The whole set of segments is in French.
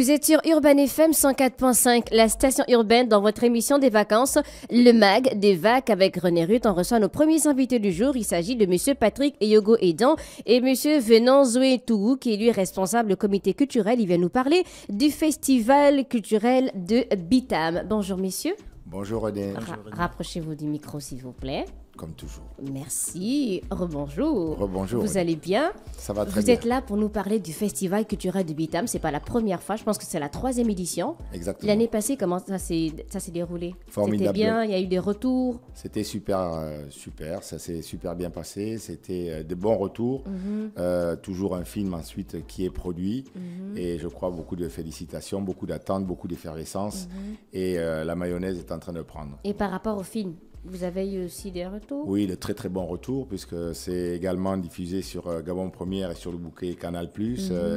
Vous êtes sur Urban FM 104.5, la station urbaine dans votre émission des vacances, le MAG des vagues avec René Ruth. On reçoit nos premiers invités du jour. Il s'agit de Monsieur Patrick Eyogo Edan et Monsieur Venant Zoé Tougou, qui est lui responsable du comité culturel. Il vient nous parler du festival culturel de Bitam. Bonjour messieurs. Bonjour René. Rapprochez-vous du micro s'il vous plaît. Comme toujours. Merci. Rebonjour. Rebonjour. Vous allez bien? Ça va très bien. Vous êtes là pour nous parler du festival culturel de Bitam. C'est pas la première fois. Je pense que c'est la 3e édition. Exactement. L'année passée, comment ça s'est déroulé? Formidable. C'était bien. Il y a eu des retours. C'était super. Ça s'est super bien passé. C'était de bons retours. Toujours un film ensuite qui est produit. Et je crois beaucoup de félicitations, beaucoup d'attentes, beaucoup d'effervescence. Et la mayonnaise est en train de prendre. Et par rapport au film, vous avez eu aussi des retours? Oui, de très très bons retours, puisque c'est également diffusé sur Gabon Première et sur le bouquet Canal+,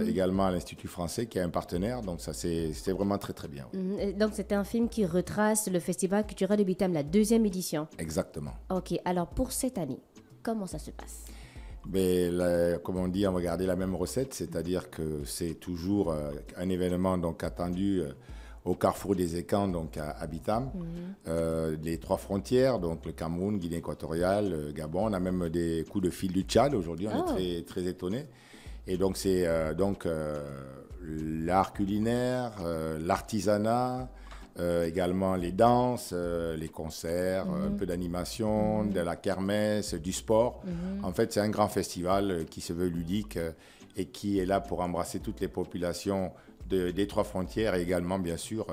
également à l'Institut français qui est un partenaire, donc ça c'était vraiment très très bien. Donc c'était un film qui retrace le festival culturel de Bitam, la 2e édition. Exactement. Ok, alors pour cette année, comment ça se passe? Comme on dit, on va garder la même recette, c'est-à-dire que c'est toujours un événement donc attendu au carrefour des étangs, donc à Bitam. Les 3 frontières, donc le Cameroun, Guinée équatoriale, le Gabon. On a même des coups de fil du Tchad aujourd'hui, on est très, très étonnés. Et donc c'est l'art culinaire, l'artisanat, également les danses, les concerts, un peu d'animation, de la kermesse, du sport. En fait, c'est un grand festival qui se veut ludique et qui est là pour embrasser toutes les populations des 3 frontières et également, bien sûr,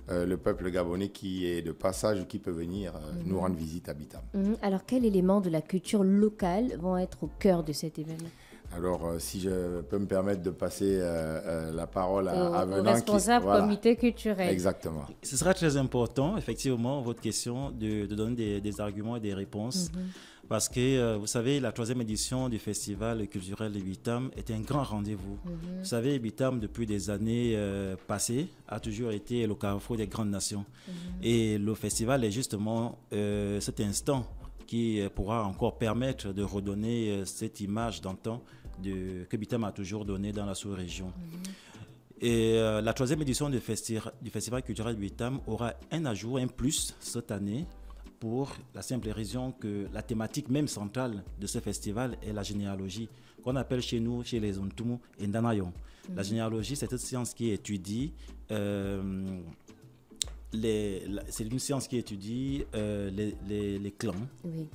le peuple gabonais qui est de passage ou qui peut venir nous rendre visite à Bitam. Alors, quels éléments de la culture locale vont être au cœur de cet événement? Alors, si je peux me permettre de passer la parole à Venant. Au responsable comité culturel. Exactement. Ce sera très important, effectivement, votre question, de donner des arguments et des réponses. Parce que, vous savez, la 3e édition du Festival culturel de Bitam est un grand rendez-vous. Vous savez, Bitam, depuis des années passées, a toujours été le carrefour des grandes nations. Et le festival est justement cet instant qui pourra encore permettre de redonner cette image d'antan que Bitam a toujours donnée dans la sous-région. Et la 3e édition du Festival culturel de Bitam aura un ajout, un plus cette année, pour la simple raison que la thématique même centrale de ce festival est la généalogie, qu'on appelle chez nous, chez les Ontumu, Ndanayon. La généalogie, c'est une science qui étudie c'est une science qui étudie les clans,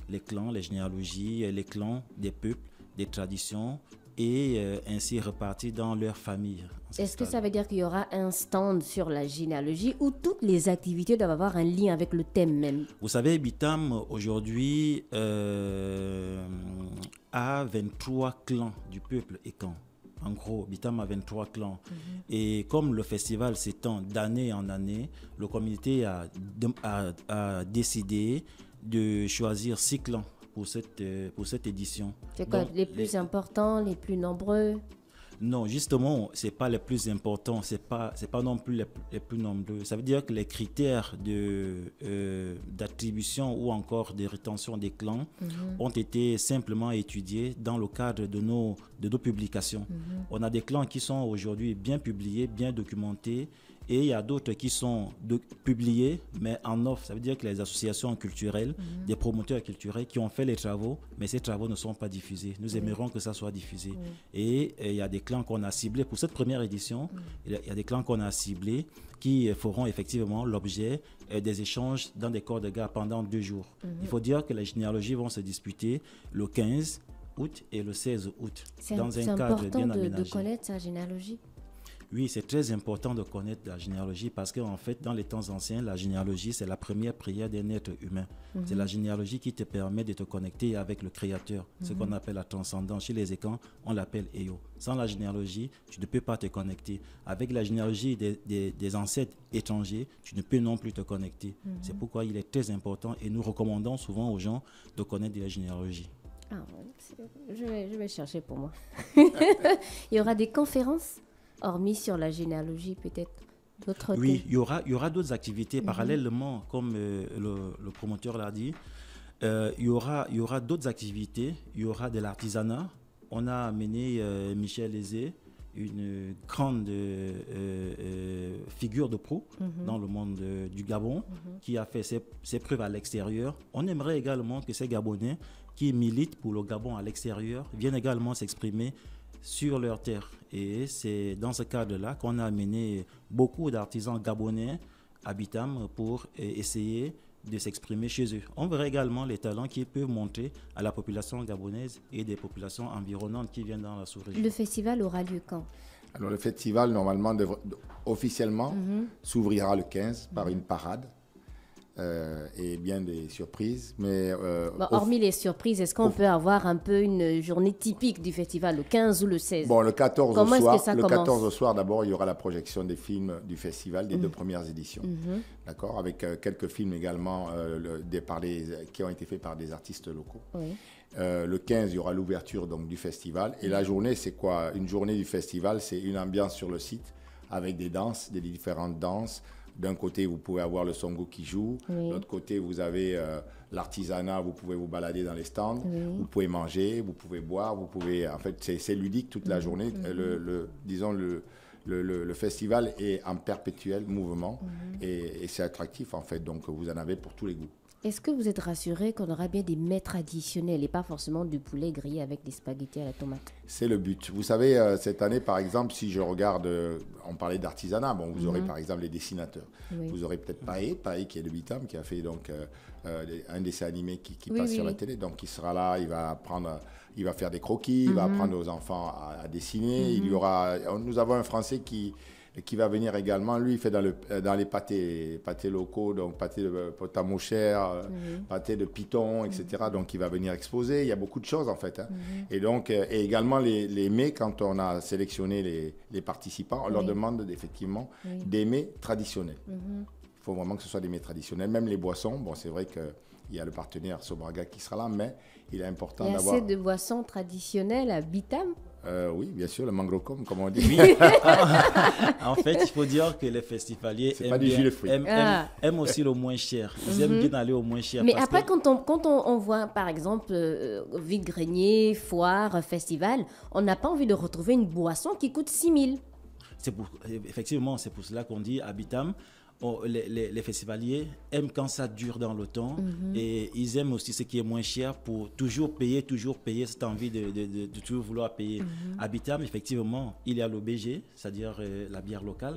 les clans, les généalogies, les clans des peuples, des traditions et ainsi repartis dans leur famille. Est-ce que ça veut dire qu'il y aura un stand sur la généalogie où toutes les activités doivent avoir un lien avec le thème même? Vous savez, Bitam aujourd'hui a 23 clans du peuple Ekan. En gros, Bitam a 23 clans. Et comme le festival s'étend d'année en année, le comité a décidé de choisir 6 clans pour cette édition. C'est quoi? Donc, les plus importants, les plus nombreux? Non, justement, ce n'est pas les plus importants, ce n'est pas non plus les plus nombreux. Ça veut dire que les critères d'attribution ou encore de rétention des clans ont été simplement étudiés dans le cadre de nos publications. On a des clans qui sont aujourd'hui bien publiés, bien documentés, et il y a d'autres qui sont publiés, mais en off. Ça veut dire que les associations culturelles, des promoteurs culturels qui ont fait les travaux, mais ces travaux ne sont pas diffusés. Nous aimerions que ça soit diffusé. Et il y a des clans qu'on a ciblés pour cette première édition. Il y a des clans qu'on a ciblés qui feront effectivement l'objet des échanges dans des corps de gare pendant 2 jours. Il faut dire que les généalogies vont se disputer le 15 août et le 16 août dans un cadre bien aménagé. C'est important de connaître sa généalogie. Oui, c'est très important de connaître la généalogie parce qu'en fait, dans les temps anciens, la généalogie, c'est la première prière d'un être humain. C'est la généalogie qui te permet de te connecter avec le Créateur, ce qu'on appelle la transcendance. Chez les Ekans, on l'appelle Eyo. Sans la généalogie, tu ne peux pas te connecter. Avec la généalogie des ancêtres étrangers, tu ne peux non plus te connecter. C'est pourquoi il est très important et nous recommandons souvent aux gens de connaître la généalogie. Ah, je vais chercher pour moi. Il y aura des conférences hormis sur la généalogie, peut-être d'autres? Oui, il y aura d'autres activités parallèlement, comme le promoteur l'a dit. Il y aura d'autres activités. Il y aura de l'artisanat. On a amené Michel Lézé, une grande figure de proue dans le monde du Gabon, qui a fait ses preuves à l'extérieur. On aimerait également que ces Gabonais qui militent pour le Gabon à l'extérieur viennent également s'exprimer sur leur terre. Et c'est dans ce cadre-là qu'on a amené beaucoup d'artisans gabonais à Bitam pour essayer de s'exprimer chez eux. On verra également les talents qui peuvent montrer à la population gabonaise et des populations environnantes qui viennent dans la sous-région. Le festival aura lieu quand? Alors le festival, normalement, officiellement, s'ouvrira le 15 par une parade et bien des surprises. Mais, hormis les surprises, est-ce qu'on peut avoir un peu une journée typique du festival, le 15 ou le 16? Bon, le 14 Comment au soir, est-ce que ça commence? 14 au soir, d'abord, il y aura la projection des films du festival, des deux premières éditions. D'accord, avec quelques films également qui ont été faits par des artistes locaux. Oui. Le 15, il y aura l'ouverture donc du festival. Et la journée, c'est quoi? Une journée du festival, c'est une ambiance sur le site avec des danses, des différentes danses. D'un côté, vous pouvez avoir le songo qui joue. Oui. De l'autre côté, vous avez l'artisanat. Vous pouvez vous balader dans les stands. Oui. Vous pouvez manger, vous pouvez boire. Vous pouvez... En fait, c'est ludique toute la journée. Disons, le festival est en perpétuel mouvement et c'est attractif, en fait. Donc, vous en avez pour tous les goûts. Est-ce que vous êtes rassuré qu'on aura bien des mets traditionnels et pas forcément du poulet grillé avec des spaghettis à la tomate? C'est le but. Vous savez, cette année, par exemple, si je regarde, on parlait d'artisanat, bon, vous aurez par exemple les dessinateurs. Oui. Vous aurez peut-être Paé qui est de Bitam, qui a fait donc, un dessin animé qui passe sur la télé. Donc, il sera là, il va faire des croquis, il va apprendre aux enfants à dessiner. Il y aura, nous avons un Français qui va venir également. Lui, il fait dans les pâtés locaux, donc pâté de potamochère, pâté de python, etc. Donc, il va venir exposer. Il y a beaucoup de choses, en fait. Hein. Et donc, et également les mets, quand on a sélectionné les participants, on leur demande effectivement des mets traditionnels. Il faut vraiment que ce soit des mets traditionnels. Même les boissons, bon, c'est vrai qu'il y a le partenaire Sobraga qui sera là, mais il est important d'avoir... Il y a assez de boissons traditionnelles à Bitam? Oui, bien sûr, le mangrocom, comme on dit. Oui. En fait, il faut dire que les festivaliers aiment aussi le moins cher. Ils aiment bien aller au moins cher. Mais après, quand on voit, par exemple, vide-grenier, foire, festival, on n'a pas envie de retrouver une boisson qui coûte 6 000. Effectivement, c'est pour cela qu'on dit à Bitam, les festivaliers aiment quand ça dure dans le temps et ils aiment aussi ce qui est moins cher pour toujours payer cette envie de toujours vouloir payer. À Bitam, effectivement, il y a l'OBG, c'est-à-dire la bière locale,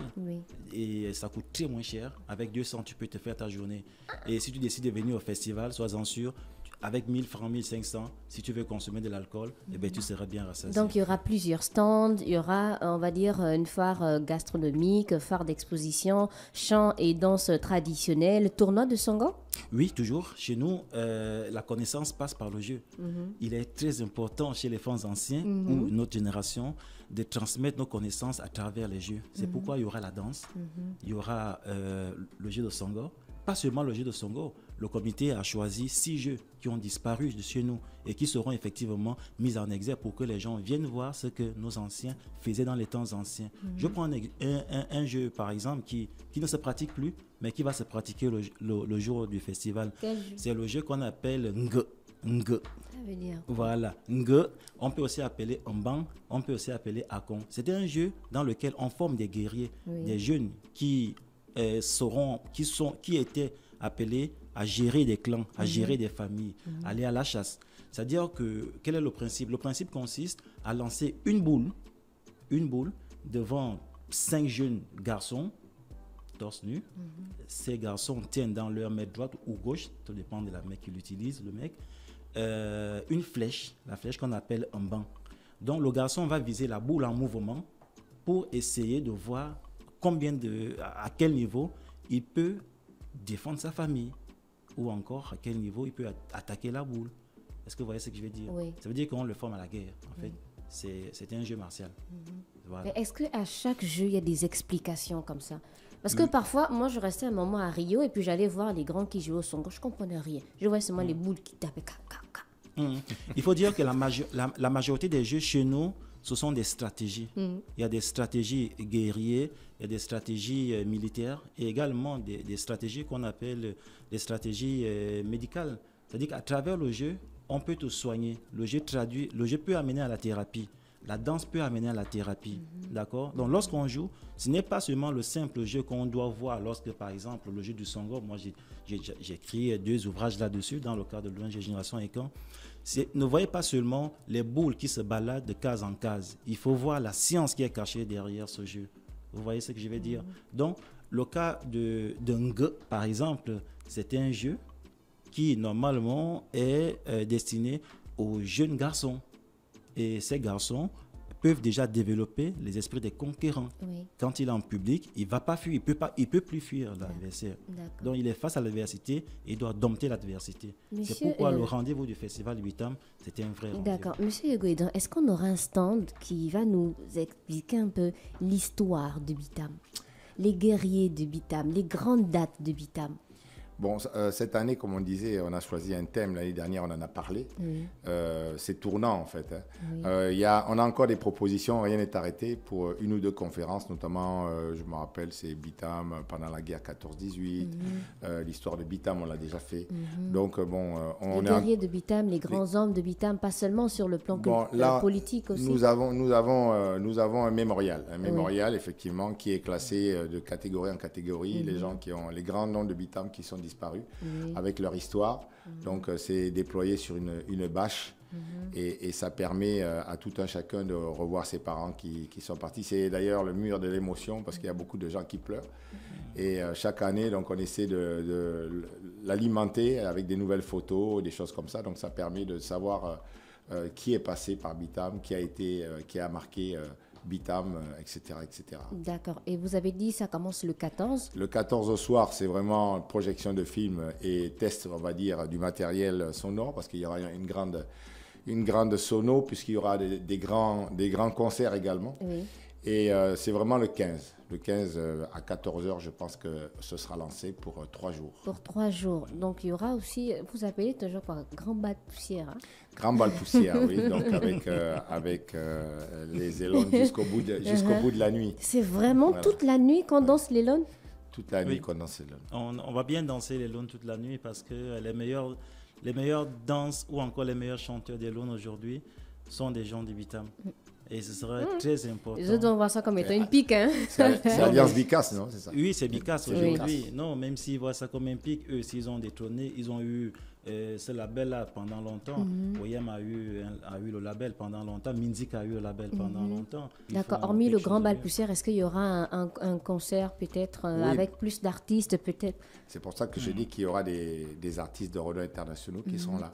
et ça coûte très moins cher. Avec 200, tu peux te faire ta journée. Et si tu décides de venir au festival, sois-en sûr, avec 1000 francs, 1500, si tu veux consommer de l'alcool, eh ben, tu seras bien rassasié. Donc, il y aura plusieurs stands, il y aura, on va dire, une foire gastronomique, foire d'exposition, chant et danse traditionnelle, tournoi de Songo? Oui, toujours. Chez nous, la connaissance passe par le jeu. Il est très important chez les femmes anciens ou notre génération de transmettre nos connaissances à travers les jeux. C'est pourquoi il y aura la danse, il y aura le jeu de Songo. Pas seulement le jeu de Songo, le comité a choisi 6 jeux qui ont disparu de chez nous et qui seront effectivement mis en exergue pour que les gens viennent voir ce que nos anciens faisaient dans les temps anciens. Je prends un jeu, par exemple, qui ne se pratique plus, mais qui va se pratiquer le jour du festival. C'est le jeu qu'on appelle Ng. Ça veut dire quoi? Voilà, Ng. On peut aussi appeler Mbang, on peut aussi appeler Akon. C'est un jeu dans lequel on forme des guerriers, des jeunes qui étaient appelés à gérer des clans, à gérer des familles, aller à la chasse. C'est-à-dire que, quel est le principe? Le principe consiste à lancer une boule devant 5 jeunes garçons, torse nu. Ces garçons tiennent dans leur main droite ou gauche, tout dépend de la main qu'il utilise, le mec, une flèche, la flèche qu'on appelle un banc. Donc le garçon va viser la boule en mouvement pour essayer de voir à quel niveau il peut défendre sa famille ou encore à quel niveau il peut attaquer la boule. Est-ce que vous voyez ce que je veux dire? Oui. Ça veut dire qu'on le forme à la guerre. En fait, c'est un jeu martial. Voilà. Mais est-ce qu'à chaque jeu, il y a des explications comme ça? Parce que parfois, moi, je restais un moment à Rio et puis j'allais voir les grands qui jouaient au Songo. Je ne comprenais rien. Je voyais seulement les boules qui tapaient. Il faut dire que la majorité des jeux chez nous, ce sont des stratégies. Il y a des stratégies guerrières, il y a des stratégies militaires et également des stratégies qu'on appelle des stratégies médicales. C'est-à-dire qu'à travers le jeu, on peut te soigner. Le jeu peut amener à la thérapie. la danse peut amener à la thérapie. D'accord? Donc, lorsqu'on joue, ce n'est pas seulement le simple jeu qu'on doit voir lorsque, par exemple, le jeu du Songo, moi, j'ai écrit 2 ouvrages là-dessus dans le cadre de l'ONG Génération Ekan. Ne voyez pas seulement les boules qui se baladent de case en case. Il faut voir la science qui est cachée derrière ce jeu. Vous voyez ce que je veux dire? Donc, le cas de Ng, par exemple, c'est un jeu qui, normalement, est destiné aux jeunes garçons. Et ces garçons peuvent déjà développer les esprits des conquérants. Oui. Quand il est en public, il ne va pas fuir, il peut plus fuir l'adversaire. Donc il est face à l'adversité et il doit dompter l'adversité. C'est pourquoi le rendez-vous du festival Bitam, c'était un vrai rendez-vous. D'accord. Monsieur Yogo Edon, est-ce qu'on aura un stand qui va nous expliquer un peu l'histoire de Bitam, les guerriers de Bitam, les grandes dates de Bitam? Bon, cette année, comme on disait, on a choisi un thème. L'année dernière, on en a parlé. C'est tournant, en fait. Hein. Oui. On a encore des propositions, rien n'est arrêté pour 1 ou 2 conférences, notamment, je me rappelle, c'est Bitam pendant la guerre 14-18. L'histoire de Bitam, on l'a déjà fait. Donc, bon, les guerriers de Bitam, les grands hommes de Bitam, pas seulement sur le plan politique aussi. Nous avons un mémorial. Un mémorial, effectivement, qui est classé de catégorie en catégorie. Les gens qui ont les grands noms de Bitam qui sont disparus avec leur histoire. Donc, c'est déployé sur une bâche et ça permet à tout un chacun de revoir ses parents qui sont partis. C'est d'ailleurs le mur de l'émotion parce qu'il y a beaucoup de gens qui pleurent. Et chaque année, donc, on essaie de l'alimenter avec des nouvelles photos, des choses comme ça. Donc, ça permet de savoir qui est passé par Bitam, qui a marqué Bitam, etc., etc. D'accord. Et vous avez dit ça commence le 14? Le 14 au soir, c'est vraiment projection de films et test, on va dire, du matériel sonore parce qu'il y aura une grande sono puisqu'il y aura des grands concerts également. Oui. Et c'est vraiment le 15. Le 15 à 14h, je pense que ce sera lancé pour 3 jours. Pour 3 jours. Donc, il y aura aussi, vous appelez toujours quoi, grand bal de poussière. Hein? Grand bal de poussière, oui. Donc, avec les élônes jusqu'au bout de la nuit. C'est vraiment toute la nuit qu'on danse les lônes? Toute la nuit qu'on danse les lônes. On va bien danser les lônes toute la nuit parce que les meilleures danses ou encore les meilleurs chanteurs des lônes aujourd'hui sont des gens du Bitam. Et ce serait très important. Je dois voir ça comme étant une pique. Hein? C'est Alliance Bicas, non? C'est ça? Oui, c'est Bicas aujourd'hui. Oui. Non, même s'ils voient ça comme un pique, eux, s'ils ont détrôné, ils ont eu ce label-là pendant longtemps. Oyem a eu le label pendant longtemps. Minzik a eu le label pendant longtemps. D'accord. Hormis le Grand Bal Poussière, est-ce qu'il y aura un concert peut-être avec plus d'artistes peut-être? C'est pour ça que je dis qu'il y aura des artistes de renom internationaux qui seront là.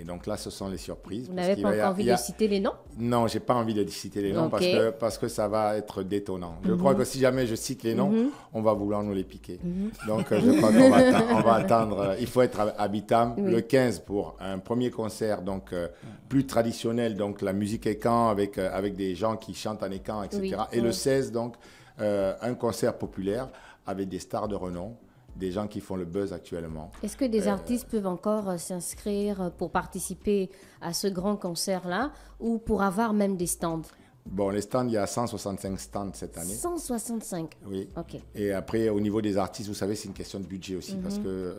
Et donc là, ce sont les surprises. Vous n'avez pas encore envie de citer les noms? Non, je n'ai pas envie de citer les noms parce que ça va être détonnant. Je crois que si jamais je cite les noms, on va vouloir nous les piquer. Donc je crois qu'on va attendre. Il faut être à Bitam le 15 pour un premier concert donc, plus traditionnel, donc la musique Ekan avec des gens qui chantent en Ekan, etc. Et le 16, donc, un concert populaire avec des stars de renom. Des gens qui font le buzz actuellement. Est-ce que des artistes peuvent encore s'inscrire pour participer à ce grand concert-là ou pour avoir même des stands? Bon, les stands, il y a 165 stands cette année. 165? Oui. OK. Et après, au niveau des artistes, vous savez, c'est une question de budget aussi parce que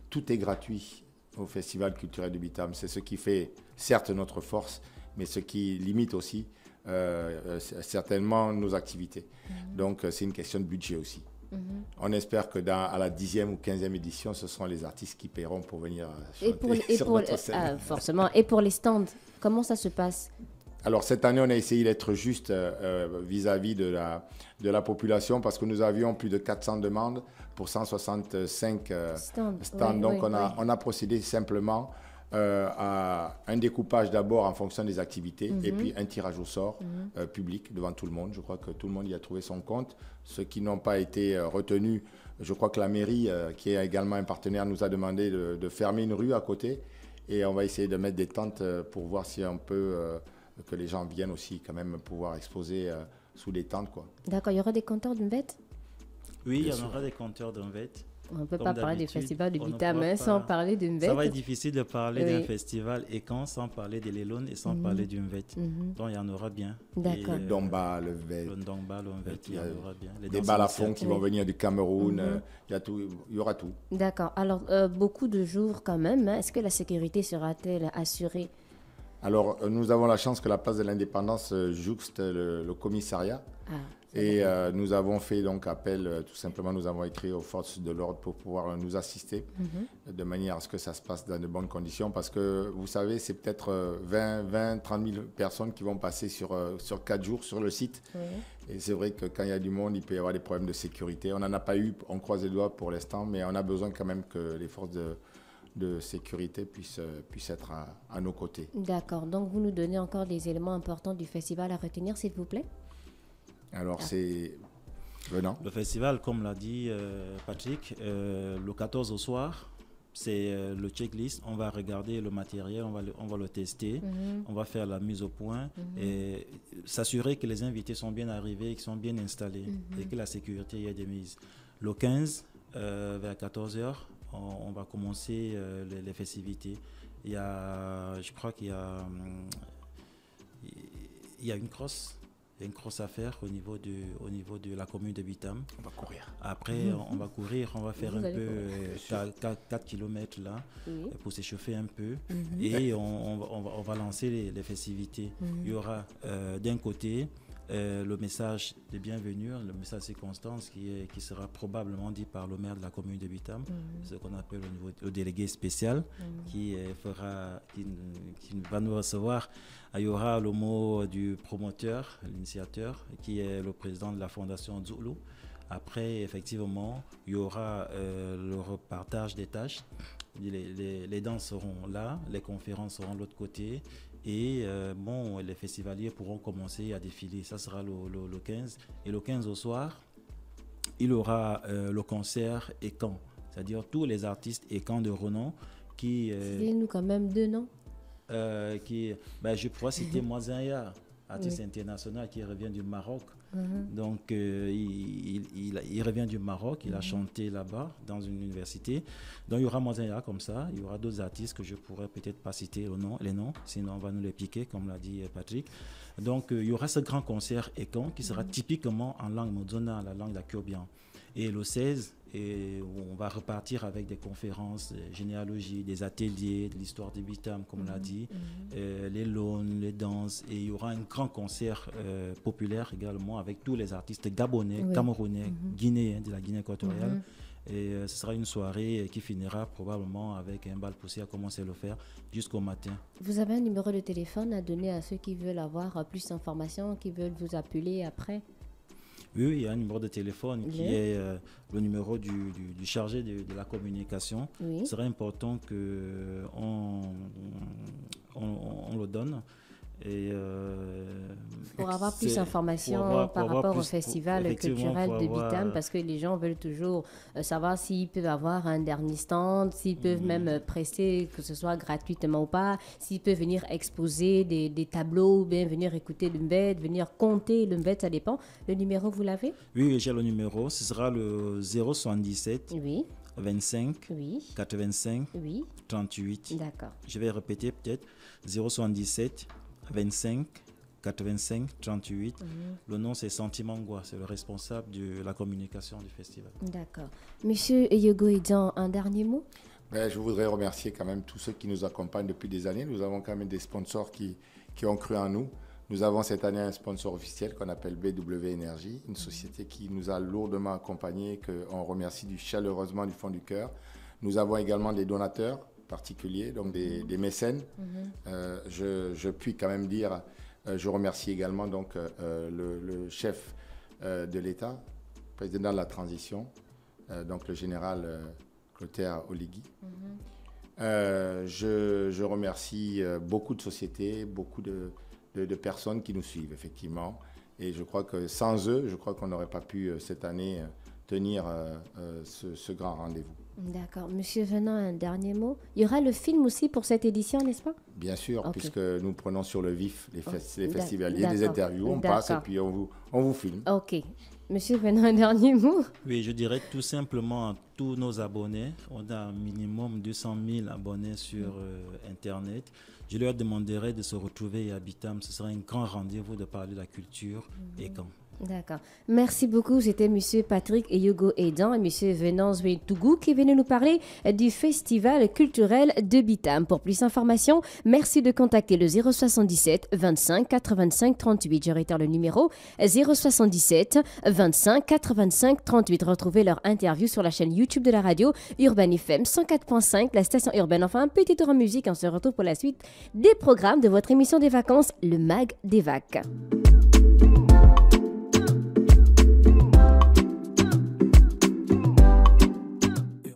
tout est gratuit au Festival culturel du Bitam. C'est ce qui fait, certes, notre force, mais ce qui limite aussi certainement nos activités. Donc, c'est une question de budget aussi. On espère que à la 10e ou 15e édition, ce seront les artistes qui paieront pour venir chanter sur notre scène. Forcément. Et pour les stands, comment ça se passe? Alors, cette année, on a essayé d'être juste vis-à-vis de la population parce que nous avions plus de 400 demandes pour 165 stands. Donc, on a procédé simplement à un découpage d'abord en fonction des activités et puis un tirage au sort public devant tout le monde. Je crois que tout le monde y a trouvé son compte. Ceux qui n'ont pas été retenus, je crois que la mairie, qui est également un partenaire, nous a demandé de fermer une rue à côté et on va essayer de mettre des tentes pour voir si on peut, que les gens viennent aussi quand même pouvoir exposer sous des tentes, quoi. D'accord, il y aura des compteurs d'Umvet? Oui, il y en aura des compteurs d'Umvet. On ne peut pas parler du festival de Bitam sans parler d'Umvet. Ça va être difficile de parler d'un festival Ekan sans parler de l'Elone et sans parler d'Umvet. Donc il y en aura bien. D'accord. Le Domba, le Vet. Le Domba, le Umvet, il y en aura bien. Des balafons qui vont venir du Cameroun, il y aura tout. D'accord. Alors, beaucoup de jours quand même. Est-ce que la sécurité sera-t-elle assurée? Alors, nous avons la chance que la place de l'Indépendance jouxte le commissariat. Et nous avons fait donc appel, tout simplement, nous avons écrit aux forces de l'ordre pour pouvoir nous assister de manière à ce que ça se passe dans de bonnes conditions. Parce que, vous savez, c'est peut-être 30 000 personnes qui vont passer sur 4 jours sur le site. Et c'est vrai que quand il y a du monde, il peut y avoir des problèmes de sécurité. On n'en a pas eu, on croise les doigts pour l'instant, mais on a besoin quand même que les forces de sécurité puissent être à nos côtés. D'accord. Donc, vous nous donnez encore des éléments importants du festival à retenir, s'il vous plaît? Alors, c'est venant. Le festival, comme l'a dit Patrick, le 14 au soir, c'est le checklist. On va regarder le matériel, on va le tester, on va faire la mise au point et s'assurer que les invités sont bien arrivés, qu'ils sont bien installés et que la sécurité y est de mise. Le 15, vers 14h, on va commencer les festivités. Je crois qu'il y a une crosse. Il y a une grosse affaire au niveau de la commune de Bitam. On va courir. Après, on va courir, on va faire un peu 4 km là pour s'échauffer un peu. Et on va lancer les festivités. Il y aura d'un côté le message de bienvenue, le message de circonstance qui sera probablement dit par le maire de la commune de Bitam, ce qu'on appelle au niveau le délégué spécial qui va nous recevoir. Il y aura le mot du promoteur, l'initiateur, qui est le président de la fondation Zulu. Après, effectivement, il y aura le repartage des tâches. Les danses seront là, les conférences seront de l'autre côté. Et les festivaliers pourront commencer à défiler. Ça sera le 15. Et le 15 au soir, il y aura le concert Ekan. C'est-à-dire tous les artistes Ekan de renom qui... Citez-nous quand même 2 noms. Je pourrais citer Moazaya, artiste international qui revient du Maroc. Donc, il revient du Maroc, il a chanté là-bas dans une université. Donc, il y aura Moazaya comme ça. Il y aura d'autres artistes que je pourrais peut-être pas citer les noms, sinon on va nous les piquer, comme l'a dit Patrick. Donc, il y aura ce grand concert Ekan qui sera typiquement en langue Modzona, la langue d'Akiobian. Et le 16, on va repartir avec des conférences, généalogie, des ateliers, de l'histoire de Bitam, comme on l'a dit, les lônes, les danses. Et il y aura un grand concert populaire également avec tous les artistes gabonais, camerounais, guinéens de la Guinée équatoriale. Et ce sera une soirée qui finira probablement avec un bal poussière, comme on sait le faire, jusqu'au matin. Vous avez un numéro de téléphone à donner à ceux qui veulent avoir plus d'informations, qui veulent vous appeler après? Oui, il y a un numéro de téléphone qui est le numéro du chargé de la communication. Il serait important qu'on le donne. Et pour avoir plus d'informations par rapport au festival culturel de Bitam, parce que les gens veulent toujours savoir s'ils peuvent avoir un dernier stand, s'ils peuvent même prester, que ce soit gratuitement ou pas, s'ils peuvent venir exposer des tableaux, ou bien venir écouter le mbed, venir compter le mbed, ça dépend. Le numéro, vous l'avez? Oui, j'ai le numéro. Ce sera le 077 25 85 38. D'accord. Je vais répéter peut-être 077 25 85 38. Le nom, c'est Sentimangwa, c'est le responsable de la communication du festival. D'accord. Monsieur Yogo Edjan, un dernier mot? Je voudrais remercier quand même tous ceux qui nous accompagnent depuis des années. Nous avons quand même des sponsors qui ont cru en nous. Nous avons cette année un sponsor officiel qu'on appelle BW Énergie, une société qui nous a lourdement accompagnés, qu'on remercie chaleureusement du fond du cœur. Nous avons également des donateurs particuliers, donc des mécènes. Je puis quand même dire, je remercie également donc, le chef de l'État, président de la transition, donc le général Clotaire Oligui. Je remercie beaucoup de sociétés, beaucoup de personnes qui nous suivent, effectivement. Et je crois que sans eux, je crois qu'on n'aurait pas pu cette année tenir ce grand rendez-vous. D'accord. Monsieur Venant, un dernier mot. Il y aura le film aussi pour cette édition, n'est-ce pas? Bien sûr, puisque nous prenons sur le vif les festivaliers, des interviews, on passe et puis on vous filme. Ok. Monsieur Venant, un dernier mot? Oui, je dirais tout simplement à tous nos abonnés. On a un minimum 200 000 abonnés sur Internet. Je leur demanderai de se retrouver à Bitam. Ce sera un grand rendez-vous de parler de la culture et quand. D'accord. Merci beaucoup. C'était Monsieur Patrick Eyogo Aidan et Monsieur Venance Tougou qui venaient nous parler du Festival culturel de Bitam. Pour plus d'informations, merci de contacter le 077 25 85 38. Je réitère le numéro 077 25 85 38. Retrouvez leur interview sur la chaîne YouTube de la radio Urban FM 104.5, la station urbaine. Enfin, un petit tour en musique. On se retrouve pour la suite des programmes de votre émission des vacances, le MAG des Vacs.